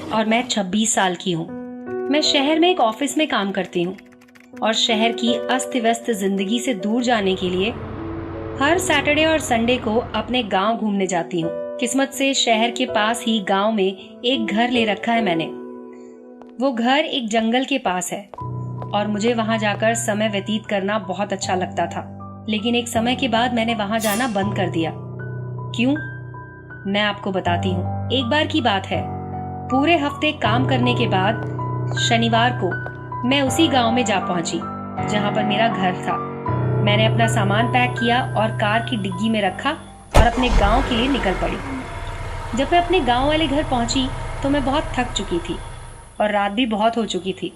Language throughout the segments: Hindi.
और मैं 26 साल की हूँ। मैं शहर में एक ऑफिस में काम करती हूँ और शहर की अस्त व्यस्त जिंदगी से दूर जाने के लिए हर सैटरडे और संडे को अपने गांव घूमने जाती हूँ। किस्मत से शहर के पास ही गांव में एक घर ले रखा है मैंने। वो घर एक जंगल के पास है और मुझे वहां जाकर समय व्यतीत करना बहुत अच्छा लगता था। लेकिन एक समय के बाद मैंने वहां जाना बंद कर दिया। क्यों? मैं आपको बताती हूँ। एक बार की बात है, पूरे हफ्ते काम करने के बाद शनिवार को मैं उसी गांव में जा पहुंची जहां पर मेरा घर था। मैंने अपना सामान पैक किया और कार की डिग्गी में रखा और अपने गांव के लिए निकल पड़ी। जब मैं अपने गांव वाले घर पहुंची तो मैं बहुत थक चुकी थी और रात भी बहुत हो चुकी थी।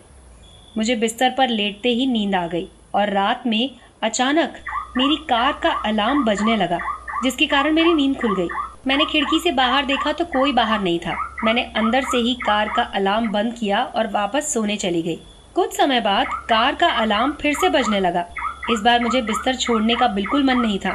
मुझे बिस्तर पर लेटते ही नींद आ गई और रात में अचानक मेरी कार का अलार्म बजने लगा, जिसके कारण मेरी नींद खुल गई। मैंने खिड़की से बाहर देखा तो कोई बाहर नहीं था। मैंने अंदर से ही कार का अलार्म बंद किया और वापस सोने चली गई। कुछ समय बाद कार का अलार्म फिर से बजने लगा। इस बार मुझे बिस्तर छोड़ने का बिल्कुल मन नहीं था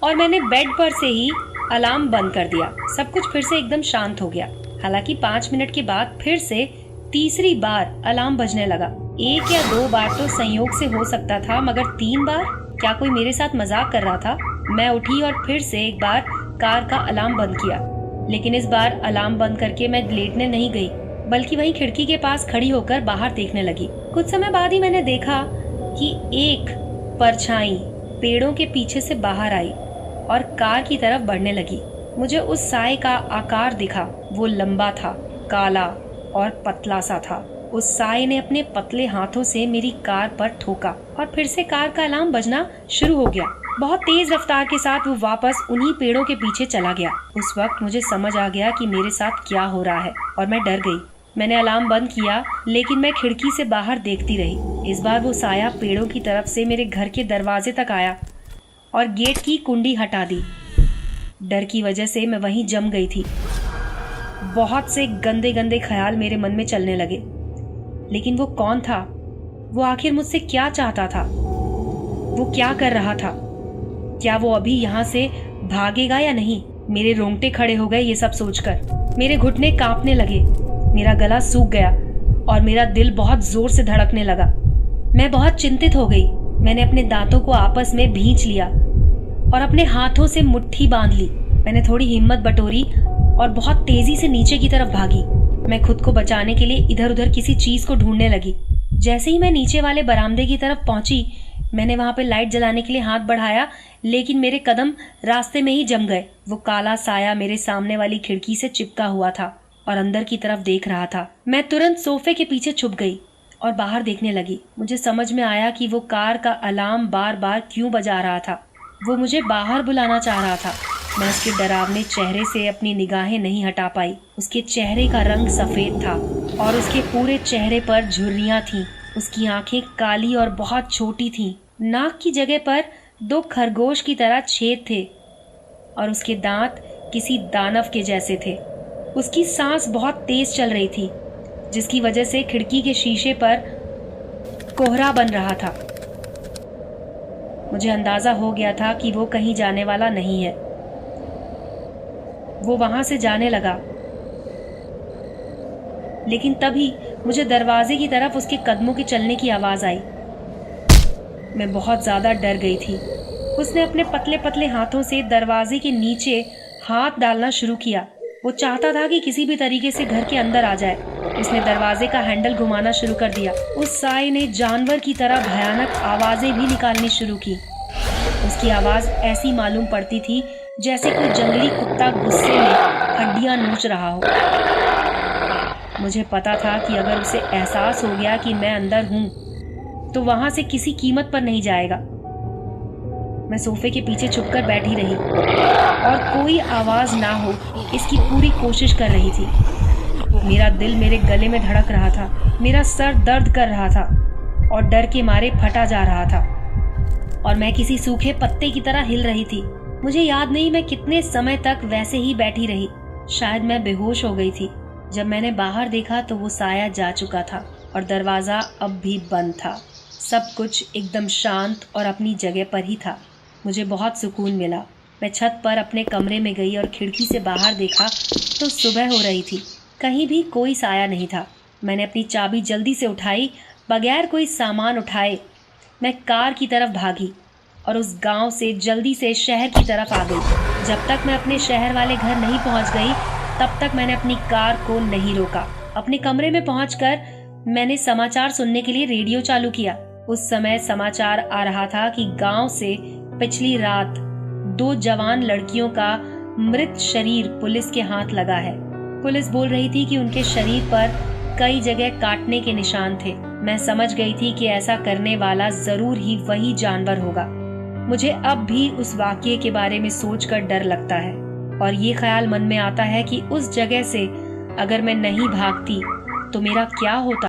और मैंने बेड पर से ही अलार्म बंद कर दिया। सब कुछ फिर से एकदम शांत हो गया। हालांकि 5 मिनट के बाद फिर से तीसरी बार अलार्म बजने लगा। 1 या 2 बार तो संयोग से हो सकता था, मगर 3 बार? क्या कोई मेरे साथ मजाक कर रहा था? मैं उठी और फिर से एक बार कार का अलार्म बंद किया। लेकिन इस बार अलार्म बंद करके मैं लेटने नहीं गई, बल्कि वहीं खिड़की के पास खड़ी होकर बाहर देखने लगी। कुछ समय बाद ही मैंने देखा कि एक परछाई पेड़ों के पीछे से बाहर आई और कार की तरफ बढ़ने लगी। मुझे उस साए का आकार दिखा। वो लंबा था, काला और पतला सा था। उस साए ने अपने पतले हाथों से मेरी कार पर ठोका और फिर से कार का अलार्म बजना शुरू हो गया। बहुत तेज रफ्तार के साथ वो वापस उन्हीं पेड़ों के पीछे चला गया। उस वक्त मुझे समझ आ गया कि मेरे साथ क्या हो रहा है और मैं डर गई। मैंने अलार्म बंद किया, लेकिन मैं खिड़की से बाहर देखती रही। इस बार वो साया पेड़ों की तरफ से मेरे घर के दरवाजे तक आया और गेट की कुंडी हटा दी। डर की वजह से मैं वहीं जम गई थी। बहुत से गंदे गंदे ख्याल मेरे मन में चलने लगे। लेकिन वो कौन था? वो आखिर मुझसे क्या चाहता था? वो क्या कर रहा था? क्या वो अभी यहाँ से भागेगा या नहीं? मेरे रोंगटे खड़े हो गए ये सब सोचकर। मेरे घुटने कांपने लगे, मेरा गला सूख गया और मेरा दिल बहुत जोर से धड़कने लगा। मैं बहुत चिंतित हो गई। मैंने अपने दांतों को आपस में भींच लिया और अपने हाथों से मुट्ठी बांध ली। मैंने थोड़ी हिम्मत बटोरी और बहुत तेजी से नीचे की तरफ भागी। मैं खुद को बचाने के लिए इधर उधर किसी चीज को ढूंढने लगी। जैसे ही मैं नीचे वाले बरामदे की तरफ पहुंची, मैंने वहां पे लाइट जलाने के लिए हाथ बढ़ाया, लेकिन मेरे कदम रास्ते में ही जम गए। वो काला साया मेरे सामने वाली खिड़की से चिपका हुआ था और अंदर की तरफ देख रहा था। मैं तुरंत सोफे के पीछे छुप गई और बाहर देखने लगी। मुझे समझ में आया कि वो कार का अलार्म बार बार क्यों बजा रहा था। वो मुझे बाहर बुलाना चाह रहा था। मैं उसके डरावने चेहरे से अपनी निगाहें नहीं हटा पाई। उसके चेहरे का रंग सफेद था और उसके पूरे चेहरे पर झुर्रियां थीं। उसकी आंखें काली और बहुत छोटी थीं। नाक की जगह पर 2 खरगोश की तरह छेद थे और उसके दांत किसी दानव के जैसे थे। उसकी सांस बहुत तेज चल रही थी, जिसकी वजह से खिड़की के शीशे पर कोहरा बन रहा था। मुझे अंदाजा हो गया था कि वो कहीं जाने वाला नहीं है। वो वहां से जाने लगा, लेकिन तभी मुझे दरवाजे की तरफ उसके कदमों के चलने की आवाज आई। मैं बहुत ज्यादा डर गई थी। उसने अपने पतले पतले हाथों से दरवाजे के नीचे हाथ डालना शुरू किया। वो चाहता था कि किसी भी तरीके से घर के अंदर आ जाए। उसने दरवाजे का हैंडल घुमाना शुरू कर दिया। उस साए ने जानवर की तरह भयानक आवाजें भी निकालनी शुरू की। उसकी आवाज ऐसी मालूम पड़ती थी जैसे कोई जंगली कुत्ता गुस्से में हड्डियां नोच रहा हो। मुझे पता था कि अगर उसे एहसास हो गया कि मैं अंदर हूं, तो वहां से किसी कीमत पर नहीं जाएगा। मैं सोफे के पीछे छुपकर बैठी रही और कोई आवाज ना हो इसकी पूरी कोशिश कर रही थी। मेरा दिल मेरे गले में धड़क रहा था। मेरा सर दर्द कर रहा था और डर के मारे फटा जा रहा था और मैं किसी सूखे पत्ते की तरह हिल रही थी। मुझे याद नहीं मैं कितने समय तक वैसे ही बैठी रही। शायद मैं बेहोश हो गई थी। जब मैंने बाहर देखा तो वो साया जा चुका था और दरवाजा अब भी बंद था। सब कुछ एकदम शांत और अपनी जगह पर ही था। मुझे बहुत सुकून मिला। मैं छत पर अपने कमरे में गई और खिड़की से बाहर देखा तो सुबह हो रही थी। कहीं भी कोई साया नहीं था। मैंने अपनी चाबी जल्दी से उठाई, बगैर कोई सामान उठाए मैं कार की तरफ भागी और उस गांव से जल्दी से शहर की तरफ आ गई। जब तक मैं अपने शहर वाले घर नहीं पहुंच गई, तब तक मैंने अपनी कार को नहीं रोका। अपने कमरे में पहुंचकर मैंने समाचार सुनने के लिए रेडियो चालू किया। उस समय समाचार आ रहा था कि गांव से पिछली रात 2 जवान लड़कियों का मृत शरीर पुलिस के हाथ लगा है। पुलिस बोल रही थी कि उनके शरीर पर कई जगह काटने के निशान थे। मैं समझ गई थी कि ऐसा करने वाला जरूर ही वही जानवर होगा। मुझे अब भी उस वाकये के बारे में सोचकर डर लगता है और ये ख्याल मन में आता है कि उस जगह से अगर मैं नहीं भागती तो मेरा क्या होता।